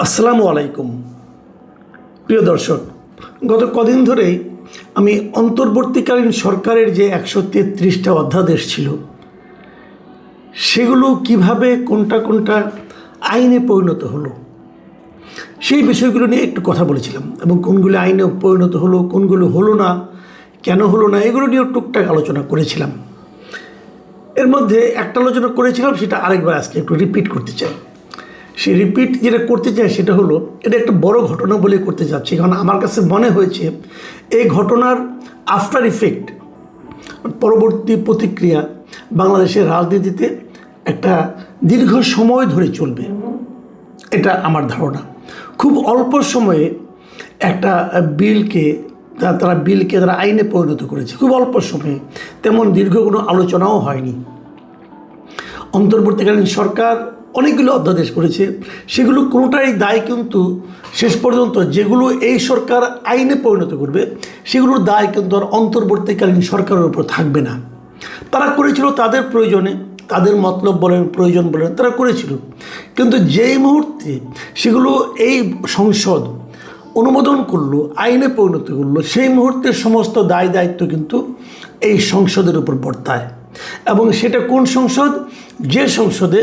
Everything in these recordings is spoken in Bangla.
আসসালামু আলাইকুম প্রিয় দর্শক, গত কদিন ধরেই আমি অন্তর্বর্তীকালীন সরকারের যে 133টা অধ্যাদেশ ছিল সেগুলো কিভাবে কোনটা কোনটা আইনে পরিণত হলো সেই বিষয়গুলো নিয়ে একটু কথা বলেছিলাম এবং কোনগুলো আইনে পরিণত হলো, কোনগুলো হলো না, কেন হলো না, এগুলো নিয়েও টুকটাক আলোচনা করেছিলাম। এর মধ্যে একটা আলোচনা করেছিলাম, সেটা আরেকবার আজকে একটু রিপিট করতে চাই। সেই রিপিট যেটা করতে চাই সেটা হলো, এটা একটা বড় ঘটনা বলে করতে যাচ্ছি, কারণ আমার কাছে মনে হয়েছে এই ঘটনার আফটার ইফেক্ট, পরবর্তী প্রতিক্রিয়া বাংলাদেশের রাজনীতিতে একটা দীর্ঘ সময় ধরে চলবে, এটা আমার ধারণা। খুব অল্প সময়ে একটা বিলকে তারা আইনে পরিণত করেছে, খুব অল্প সময়ে, তেমন দীর্ঘ কোনো আলোচনাও হয়নি। অন্তর্বর্তীকালীন সরকার অনেকগুলো অধ্যাদেশ করেছে, সেগুলো কোনোটাই দায় কিন্তু শেষ পর্যন্ত যেগুলো এই সরকার আইনে পরিণত করবে সেগুলোর দায় কিন্তু আর অন্তর্বর্তীকালীন সরকারের উপর থাকবে না। তারা করেছিল তাদের প্রয়োজনে, তাদের মতলব বলেন, প্রয়োজন বলেন, তারা করেছিল। কিন্তু যেই মুহূর্তে সেগুলো এই সংসদ অনুমোদন করলো, আইনে পরিণত করলো, সেই মুহূর্তে সমস্ত দায় দায়িত্ব কিন্তু এই সংসদের উপর বর্তায়। এবং সেটা কোন সংসদ? যে সংসদে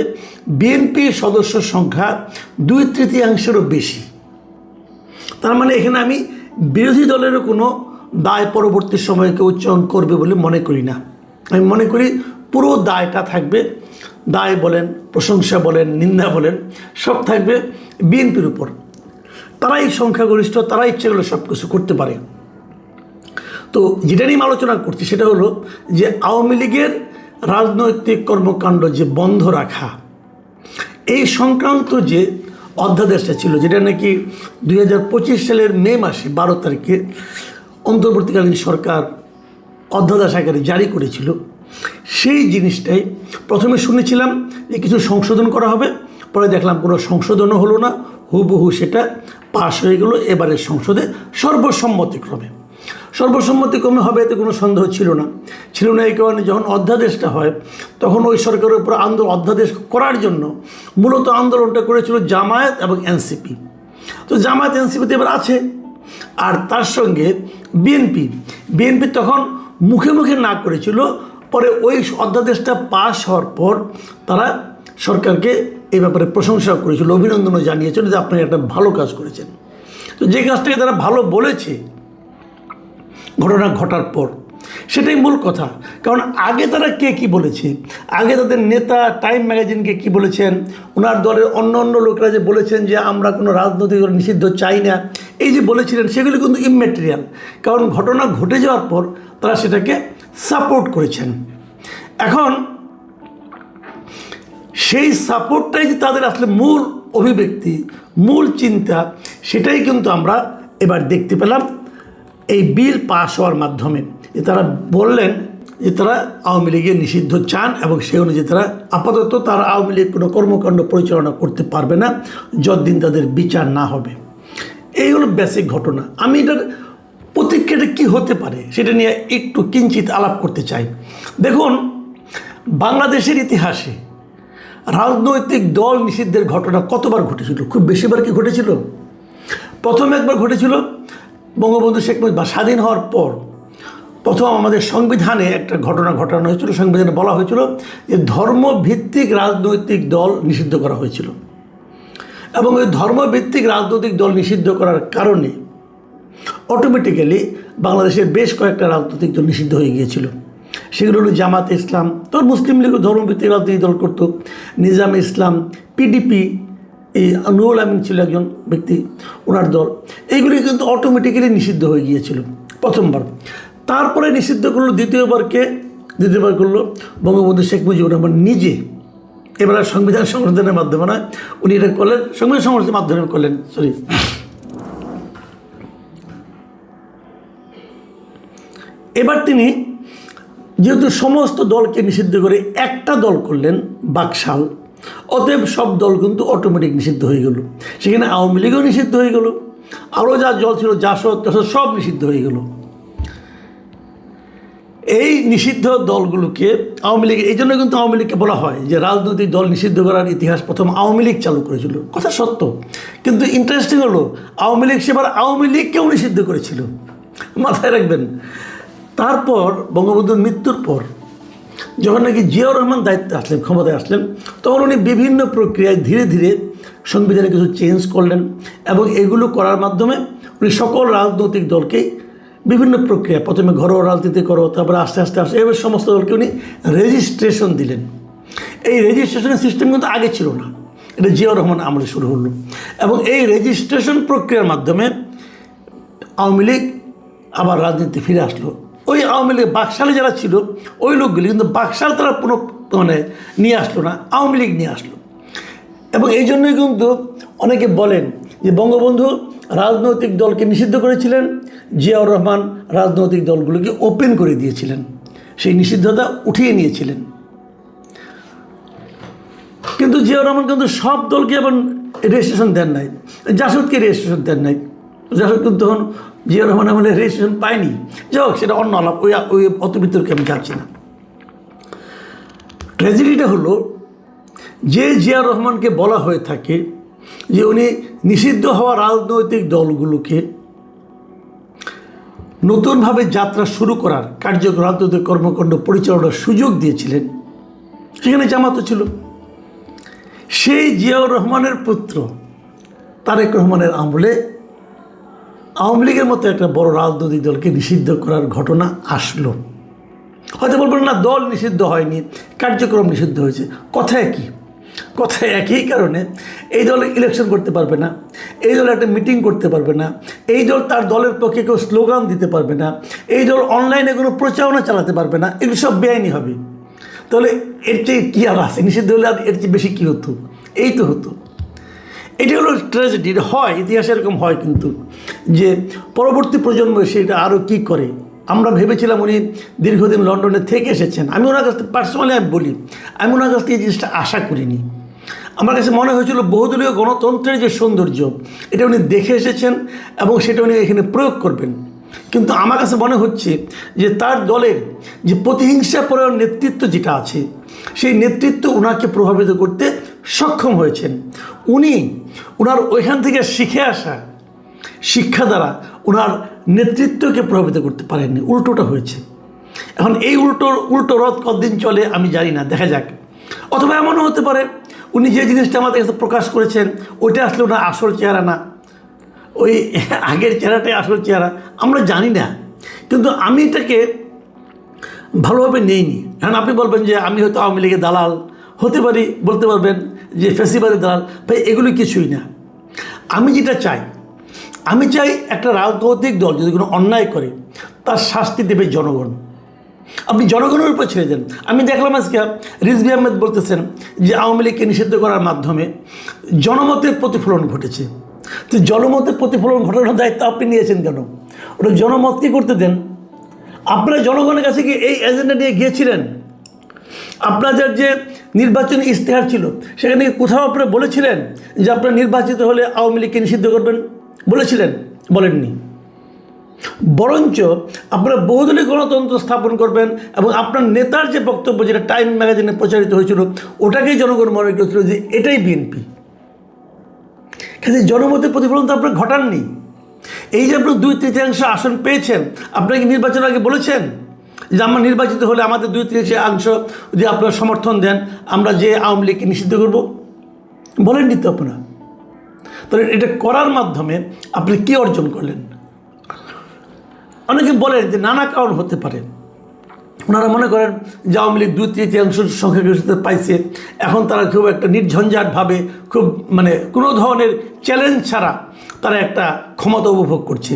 বিএনপির সদস্য সংখ্যা 2/3 বেশি। তার মানে এখানে আমি বিরোধী দলেরও কোনো দায় পরবর্তী সময়কে উচ্চারণ করবে বলে মনে করি না। আমি মনে করি পুরো দায়টা থাকবে, দায় বলেন, প্রশংসা বলেন, নিন্দা বলেন, সব থাকবে বিএনপির উপর। তারাই সংখ্যাগরিষ্ঠ, তারা ইচ্ছে করলে সব কিছু করতে পারে। তো যেটা নিয়ে আলোচনা করছি সেটা হলো যে আওয়ামী লীগের রাজনৈতিক কর্মকাণ্ড যে বন্ধ রাখা, এই সংক্রান্ত যে অধ্যাদেশটা ছিল, যেটা নাকি 2025 সালের মে মাসে 12 তারিখে অন্তর্বর্তীকালীন সরকার অধ্যাদেশ আকারে জারি করেছিল, সেই জিনিসটাই প্রথমে শুনেছিলাম যে কিছু সংশোধন করা হবে, পরে দেখলাম কোনো সংশোধনও হলো না, হুবহু সেটা পাশ হয়ে গেল এবারের সংসদে সর্বসম্মতিক্রমে হবে, এতে কোনো সন্দেহ ছিল না। এই কারণে যখন অধ্যাদেশটা হয় তখন ওই সরকারের উপর অধ্যাদেশ করার জন্য মূলত আন্দোলনটা করেছিল জামায়াত এবং এনসিপি। তো জামায়াত এনসিপিতে এবার আছে, আর তার সঙ্গে বিএনপি তখন মুখে মুখে না করেছিল, পরে ওই অধ্যাদেশটা পাশ হওয়ার পর তারা সরকারকে এই ব্যাপারে প্রশংসা করেছিল, অভিনন্দনও জানিয়েছিল যে আপনি একটা ভালো কাজ করেছেন। তো যে কাজটাকে তারা ভালো বলেছে ঘটনা ঘটার পর, সেটাই মূল কথা। কারণ আগে তারা কে কী বলেছে, আগে তাদের নেতা টাইম ম্যাগাজিনকে কি বলেছেন, ওনার দলের অন্য লোকরা যে বলেছেন যে আমরা কোনো রাজনৈতিক দল নিষিদ্ধ চাই না, এই যে বলেছিলেন সেগুলো কিন্তু ইম্যাটেরিয়াল। কারণ ঘটনা ঘটে যাওয়ার পর তারা সেটাকে সাপোর্ট করেছেন। এখন সেই সাপোর্টটাই যে তাদের আসলে মূল অভিব্যক্তি, মূল চিন্তা, সেটাই কিন্তু আমরা এবার দেখতে পেলাম এই বিল পাশ হওয়ার মাধ্যমে। যে তারা বললেন যে তারা আওয়ামী লীগের নিষিদ্ধ চান এবং সেই অনুযায়ী তারা আপাতত তারা আওয়ামী লীগ কোনো কর্মকাণ্ড পরিচালনা করতে পারবে না যতদিন তাদের বিচার না হবে। এই হলো বেসিক ঘটনা। আমি এটার প্রতিক্রিয়াটা কী হতে পারে সেটা নিয়ে একটু কিঞ্চিত আলাপ করতে চাই। দেখুন, বাংলাদেশের ইতিহাসে রাজনৈতিক দল নিষিদ্ধের ঘটনা কতবার ঘটেছিল? খুব বেশিবার কি ঘটেছিল? প্রথম একবার ঘটেছিল বঙ্গবন্ধু শেখ মুজিব স্বাধীন হওয়ার পর। প্রথম আমাদের সংবিধানে একটা ঘটনা ঘটানো হয়েছিল, সংবিধানে বলা হয়েছিল যে ধর্মভিত্তিক রাজনৈতিক দল নিষিদ্ধ করা হয়েছিল, এবং ওই ধর্মভিত্তিক রাজনৈতিক দল নিষিদ্ধ করার কারণে অটোমেটিক্যালি বাংলাদেশের বেশ কয়েকটা রাজনৈতিক দল নিষিদ্ধ হয়ে গিয়েছিল। সেগুলো হলো জামাতে ইসলাম, তোর মুসলিম লীগও ধর্মভিত্তিক রাজনৈতিক দল করত, নিজামে ইসলাম, পিডিপি, এই নুরুল আমিন ছিল একজন ব্যক্তি, ওনার দল, এইগুলি কিন্তু অটোমেটিক্যালি নিষিদ্ধ হয়ে গিয়েছিল প্রথমবার। তারপরে নিষিদ্ধ করলো দ্বিতীয়বার করলো বঙ্গবন্ধু শেখ মুজিবুর রহমান নিজে। এবার সংবিধান সংশোধনের মাধ্যমে নয়, উনি এটা করলেন সংবিধান সংশোধনের মাধ্যমে করলেন, এবার তিনি যেহেতু সমস্ত দলকে নিষিদ্ধ করে একটা দল করলেন, বাকশাল, অতএব সব দল কিন্তু অটোমেটিক নিষিদ্ধ হয়ে গেল। সেখানে আওয়ামী লীগও নিষিদ্ধ হয়ে গেল, আরও যা দল ছিল, জাসদ সব নিষিদ্ধ হয়ে গেল। এই নিষিদ্ধ দলগুলোকে আওয়ামী লীগ, এই জন্য কিন্তু আওয়ামী লীগকে বলা হয় যে রাজনৈতিক দল নিষিদ্ধ করার ইতিহাস প্রথম আওয়ামী লীগ চালু করেছিল। কথা সত্য, কিন্তু ইন্টারেস্টিং হলো আওয়ামী লীগ সেবার আওয়ামী লীগকেও নিষিদ্ধ করেছিল, মাথায় রাখবেন। তারপর বঙ্গবন্ধুর মৃত্যুর পর যখন নাকি জিয়াউর রহমান দায়িত্বে আসলেন, ক্ষমতায় আসলেন, তখন উনি বিভিন্ন প্রক্রিয়ায় ধীরে ধীরে সংবিধানে কিছু চেঞ্জ করলেন এবং এগুলো করার মাধ্যমে উনি সকল রাজনৈতিক দলকেই বিভিন্ন প্রক্রিয়া, প্রথমে ঘরোয়া রাজনীতি করো, তারপরে আস্তে আস্তে আস্তে এবার সমস্ত দলকে উনি রেজিস্ট্রেশন দিলেন। এই রেজিস্ট্রেশনের সিস্টেম কিন্তু আগে ছিল না, এটা জিয়াউর রহমান আমলে শুরু হলো এবং এই রেজিস্ট্রেশন প্রক্রিয়ার মাধ্যমে আওয়ামী লীগ আবার রাজনীতি ফিরে আসলো। ওই আওয়ামী লীগ বাকশালে যারা ছিল ওই লোকগুলি কিন্তু বাকশাল তারা নিয়ে আসলো না, আওয়ামী লীগ নিয়ে আসলো। এবং এই জন্যই কিন্তু অনেকে বলেন যে বঙ্গবন্ধু রাজনৈতিক দলকে নিষিদ্ধ করেছিলেন, জিয়াউর রহমান রাজনৈতিক দলগুলোকে ওপেন করে দিয়েছিলেন, সেই নিষিদ্ধতা উঠিয়ে নিয়েছিলেন। কিন্তু জিয়াউর রহমান কিন্তু সব দলকে এবং রেজিস্ট্রেশন দেন নাই, জাসদকে রেজিস্ট্রেশন দেন নাই। জাসদ কিন্তু তখন জিয়াউর রহমান আমলে রেজিস্ট্রেশন পায়নি। যাই হোক, সেটা অন্য আলাপ, ওই অত ভিতরকে আমি যাচ্ছি না। ট্র্যাজেডিটা হলো যে জিয়াউর রহমানকে বলা হয়ে থাকে যে উনি নিষিদ্ধ হওয়া রাজনৈতিক দলগুলোকে নতুনভাবে যাত্রা শুরু করার রাজনৈতিক কর্মকাণ্ড পরিচালনার সুযোগ দিয়েছিলেন, সেখানে জামাতও ছিল। সেই জিয়াউর রহমানের পুত্র তারেক রহমানের আমলে আওয়ামী লীগের মতো একটা বড় রাজনৈতিক দলকে নিষিদ্ধ করার ঘটনা আসলো। হয়তো বলবেন না দল নিষিদ্ধ হয়নি, কার্যক্রম নিষিদ্ধ হয়েছে, কথা একই। কথা একই কারণে এই দল ইলেকশন করতে পারবে না, এই দল একটা মিটিং করতে পারবে না, এই দল তার দলের পক্ষে কেউ স্লোগান দিতে পারবে না, এই দল অনলাইনে কোনো প্রচারণা চালাতে পারবে না, এগুলো সব বেআইনি হবে। তাহলে এর চেয়ে কী আর আছে? নিষিদ্ধ হলে আর এর চেয়ে বেশি কী হতো? এই তো হতো। এটি হলো ট্র্যাজেডি। হয় ইতিহাসে এরকম হয়, কিন্তু যে পরবর্তী প্রজন্ম সেটা আরও কী করে। আমরা ভেবেছিলাম উনি দীর্ঘদিন লন্ডনে থেকে এসেছেন, আমি ওনার কাছ থেকে পার্সোনালি আমি বলি, আমি ওনার কাছ থেকে এই জিনিসটা আশা করিনি। আমার কাছে মনে হয়েছিল বহুদলীয় গণতন্ত্রের যে সৌন্দর্য এটা উনি দেখে এসেছেন এবং সেটা উনি এখানে প্রয়োগ করবেন। কিন্তু আমার কাছে মনে হচ্ছে যে তার দলের যে প্রতিহিংসাপরায়ণ নেতৃত্ব যেটা আছে, সেই নেতৃত্ব ওনাকে প্রভাবিত করতে সক্ষম হয়েছেন। উনি ওনার ওইখান থেকে শিখে আসা শিক্ষা দ্বারা ওনার নেতৃত্বকে প্রভাবিত করতে পারেননি, উল্টোটা হয়েছে। এখন এই উল্টো রথ কতদিন চলে আমি জানি না, দেখা যাক। অথবা এমনও হতে পারে উনি যে জিনিসটা আমাদের কাছে প্রকাশ করেছেন ওইটা আসলে ওনার আসল চেহারা না, ওই আগের চেহারাটাই আসল চেহারা, আমরা জানি না। কিন্তু আমি এটাকে ভালোভাবে নেইনি। এখন আপনি বলবেন যে আমি হয়তো আওয়ামী লীগের দালাল হতে পারি, বলতে পারবেন যে ফ্যাসিবাদের দালাল। ভাই এগুলো কিছুই না। আমি যেটা চাই, আমি চাই একটা রাজনৈতিক দল যদি কোনো অন্যায় করে তার শাস্তি দেবে জনগণ। আপনি জনগণের উপর ছেড়ে দেন। আমি দেখলাম আজকে রিজভী আহমেদ বলতেছেন যে আওয়ামী লীগকে নিষিদ্ধ করার মাধ্যমে জনমতের প্রতিফলন ঘটেছে। তো জনমতের প্রতিফলন ঘটানোর দায়িত্ব আপনি নিয়েছেন কেন? ওটা জনমতকে করতে দেন। আপনারা জনগণের কাছে কি এই এজেন্ডা নিয়ে গিয়েছিলেন? আপনাদের যে নির্বাচনী ইশতেহার ছিল সেখানে কোথাও আপনারা বলেছিলেন যে আপনারা নির্বাচিত হলে আওয়ামী লীগকে নিষিদ্ধ করবেন? বলেছিলেন? বলেননি। বরঞ্চ আপনারা বহুদলীয় গণতন্ত্র স্থাপন করবেন এবং আপনার নেতার যে বক্তব্য, যেটা টাইম ম্যাগাজিনে প্রচারিত হয়েছিল, ওটাকেই জনগণ মনে করেছিল যে এটাই বিএনপি। কিন্তু জনমতের প্রতিফলন তো আপনারা ঘটাননি। এই যে আপনারা 2/3 আসন পেয়েছেন, আপনারা কি নির্বাচনের আগে বলেছেন যে আমরা নির্বাচিত হলে আমাদের 2/3 যদি আপনারা সমর্থন দেন আমরা যে আওয়ামী লীগকে নিষিদ্ধ করব? বলেননি তো আপনারা। তাহলে এটা করার মাধ্যমে আপনি কী অর্জন করলেন? অনেকে বলেন যে নানা কারণ হতে পারে। ওনারা মনে করেন যে আওয়ামী লীগ 2/3 সংখ্যাগরিষ্ঠতা পাইছে, এখন তারা খুব একটা নির্ঝঞ্ঝাটভাবে খুব কোনো ধরনের চ্যালেঞ্জ ছাড়া তারা একটা ক্ষমতা উপভোগ করছে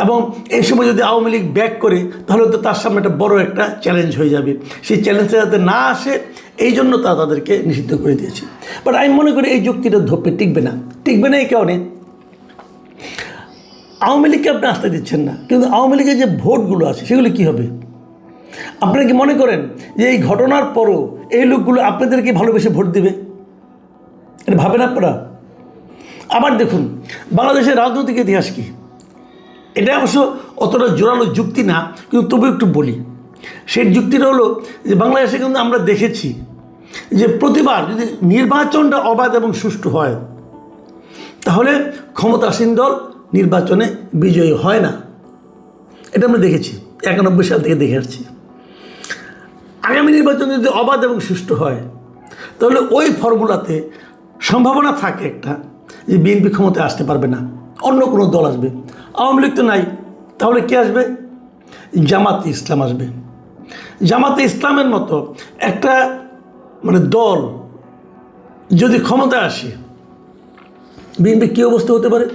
এবং এই সময় যদি আওয়ামী লীগ ব্যাক করে তাহলে তো তার সামনে একটা বড় একটা চ্যালেঞ্জ হয়ে যাবে। সেই চ্যালেঞ্জটা যাতে না আসে এই জন্য তাদেরকে নিষিদ্ধ করে দিয়েছে। বাট আমি মনে করি এই যুক্তিটা ধোপে টিকবে না। এই কারণে আওয়ামী লীগকে আপনি আসতে দিচ্ছেন না, কিন্তু আওয়ামী লীগের যে ভোটগুলো আছে সেগুলো কী হবে? আপনারা কি মনে করেন যে এই ঘটনার পরও এই লোকগুলো আপনাদেরকে ভালোবেসে ভোট দেবে? এটা ভাবেন আপনারা? আবার দেখুন বাংলাদেশের রাজনৈতিক ইতিহাস কি, এটা অবশ্য অতটা জোরালো যুক্তি না, কিন্তু তবু একটু বলি। সেই যুক্তিটা হলো যে বাংলাদেশে কিন্তু আমরা দেখেছি যে প্রতিবার যদি নির্বাচনটা অবাধ এবং সুষ্ঠু হয় তাহলে ক্ষমতাসীন দল নির্বাচনে বিজয়ী হয় না। এটা আমরা দেখেছি, 91 সাল থেকে দেখে আসছি। আগামী নির্বাচন যদি অবাধ এবং সুষ্ঠু হয় তাহলে ওই ফর্মুলাতে সম্ভাবনা থাকে একটা যে বিএনপি ক্ষমতায় আসতে পারবে না, অন্য কোনো দল আসবে। আওয়ামী লীগ তো নাই, তাহলে কে আসবে? জামাতে ইসলাম আসবে। জামাতে ইসলামের মতো একটা দল যদি ক্ষমতায় আসে, বিএনপি কী অবস্থা হতে পারে?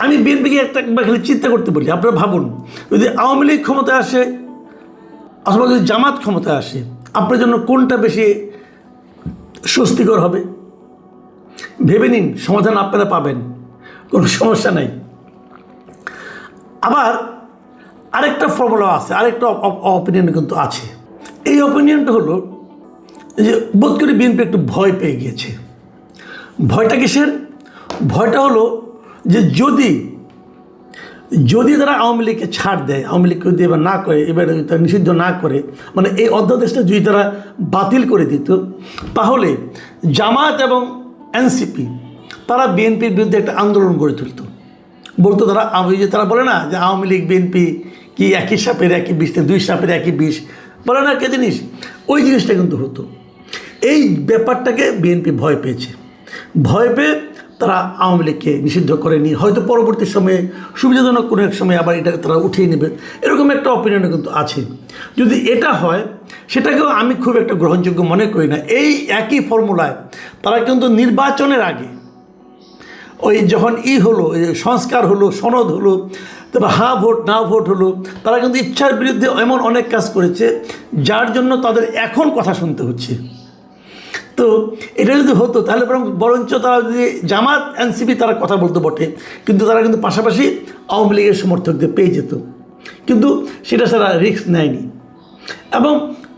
আমি বিএনপিকে একবার খালি চিন্তা করতে বলি। আপনারা ভাবুন, যদি আওয়ামী লীগ ক্ষমতায় আসে অথবা যদি জামাত ক্ষমতায় আসে, আপনার জন্য কোনটা বেশি স্বস্তিকর হবে? ভেবে নিন, সমাধান আপনারা পাবেন, কোনো সমস্যা নাই। আবার আরেকটা ফর্মুলা আছে, আরেকটা অপিনিয়ন কিন্তু আছে। এই অপিনিয়নটা হলো যে বোধ করি বিএনপি একটু ভয় পেয়ে গিয়েছে। ভয়টা কিসের? ভয়টা হলো যে যদি তারা আওয়ামী লীগকে ছাড় দেয়, আওয়ামী লীগকে যদি এবার না করে, এবার তারা নিষিদ্ধ না করে, এই অধ্যাদেশটা যদি তারা বাতিল করে দিত, তাহলে জামাত এবং এনসিপি তারা বিএনপির বিরুদ্ধে একটা আন্দোলন গড়ে তুলত। বলতো তারা, তারা বলে না যে আওয়ামী লীগ বিএনপি কি একই সাপের একই বিষ, দুই সাপের একই বিষ, বলে না কে জিনিস? ওই জিনিসটা কিন্তু হতো। এই ব্যাপারটাকে বিএনপি ভয় পেয়েছে। ভয় পেয়ে তারা আওয়ামী লীগকে নিষিদ্ধ করেনি, হয়তো পরবর্তী সময়ে সুবিধাজনক কোনো এক সময় আবার এটা তারা উঠিয়ে নেবে, এরকম একটা অপিনিয়ন কিন্তু আছে। যদি এটা হয়, সেটাকেও আমি খুব একটা গ্রহণযোগ্য মনে করি না। এই একই ফর্মুলায় তারা কিন্তু নির্বাচনের আগে ওই যখন হলো, সংস্কার হলো, সনদ হলো, তারপর হ্যাঁ ভোট না ভোট হলো, তারা কিন্তু ইচ্ছার বিরুদ্ধে এমন অনেক কাজ করেছে যার জন্য তাদের এখন কথা শুনতে হচ্ছে। তো এটা যদি হতো তাহলে বরঞ্চ তারা যদি জামাত এনসিপি তারা কথা বলতো বটে, কিন্তু তারা কিন্তু পাশাপাশি আওয়ামী লীগের সমর্থকদের পেয়ে যেত, কিন্তু সেটা তারা রিস্ক নেয়নি। এবং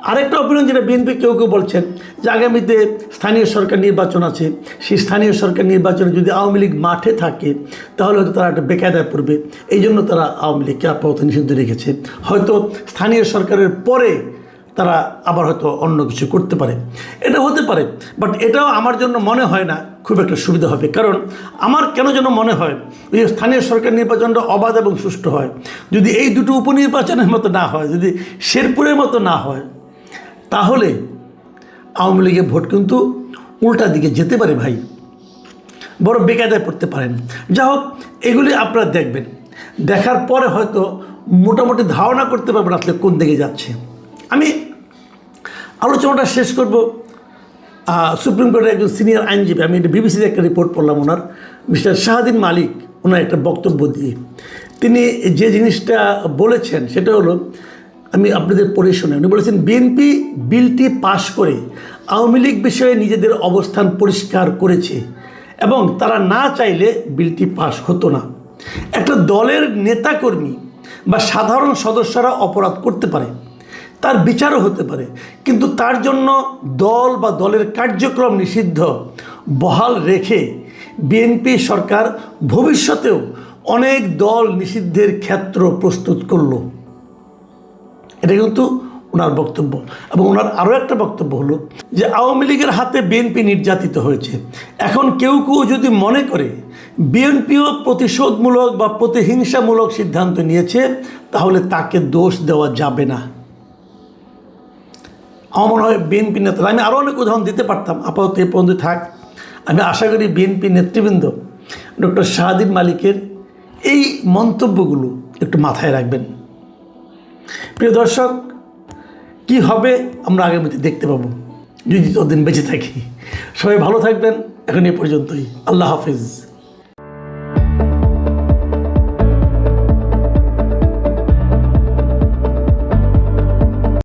আরেকটা অপিনিয়ন যেটা বিএনপি কেউ বলছেন যে আগামীতে স্থানীয় সরকার নির্বাচন আছে, সেই স্থানীয় সরকার নির্বাচনে যদি আওয়ামী লীগ মাঠে থাকে তাহলে হয়তো তারা একটা বেকায়দায় পড়বে, এই জন্য তারা আওয়ামী লীগকে আপাতত নিষিদ্ধ রেখেছে। হয়তো স্থানীয় সরকারের পরে তারা আবার হয়তো অন্য কিছু করতে পারে, এটা হতে পারে। বাট এটাও আমার জন্য মনে হয় না খুব একটা সুবিধা হবে। কারণ আমার কেন যেন মনে হয় ওই স্থানীয় সরকার নির্বাচনটা অবাধ এবং সুষ্ঠু হয়, যদি এই দুটো উপনির্বাচনের মতো না হয়, যদি শেরপুরের মতো না হয়, তাহলে আওয়ামী লীগের ভোট কিন্তু উল্টা দিকে যেতে পারে ভাই, বড় বেকায়দায় পড়তে পারেন। যা হোক, এগুলি আপনারা দেখবেন, দেখার পরে হয়তো মোটামুটি ধারণা করতে পারবেন আসলে কোন দিকে যাচ্ছে। আমি আলোচনাটা শেষ করব সুপ্রিম কোর্টের একজন সিনিয়র আইনজীবী, আমি এটা বিবিসিতে একটা রিপোর্ট পড়লাম, ওনার মিস্টার শাহাদিন মালিক, ওনার একটা বক্তব্য দিয়ে তিনি যে জিনিসটা বলেছেন সেটা হলো, আমি আপনাদের পড়ে শুনে, উনি বলেছেন বিএনপি বিলটি পাশ করে আওয়ামী লীগ বিষয়ে নিজেদের অবস্থান পরিষ্কার করেছে এবং তারা না চাইলে বিলটি পাশ হতো না। একটা দলের নেতাকর্মী বা সাধারণ সদস্যরা অপরাধ করতে পারে, তার বিচারও হতে পারে, কিন্তু তার জন্য দল বা দলের কার্যক্রম নিষিদ্ধ বহাল রেখে বিএনপি সরকার ভবিষ্যতেও অনেক দল নিষিদ্ধের ক্ষেত্র প্রস্তুত করলো। এটা কিন্তু ওনার বক্তব্য। এবং ওনার আরও একটা বক্তব্য হলো যে আওয়ামী লীগের হাতে বিএনপি নির্যাতিত হয়েছে, এখন কেউ যদি মনে করে বিএনপিও প্রতিশোধমূলক বা প্রতিহিংসামূলক সিদ্ধান্ত নিয়েছে, তাহলে তাকে দোষ দেওয়া যাবে না। আমার মনে হয় বিএনপি নেতারা, আমি আরও অনেক উদাহরণ দিতে পারতাম, আপাতত এ পর্যন্ত থাক। আমি আশা করি বিএনপি নেতৃবৃন্দ ডক্টর শাহাদিন মালিকের এই মন্তব্যগুলো একটু মাথায় রাখবেন। প্রিয় দর্শক, কি হবে আমরা আগামীতে দেখতে পাবো যদি ততদিন বেঁচে থাকি। সবাই ভালো থাকবেন। এখন এ পর্যন্তই। আল্লাহ হাফিজ।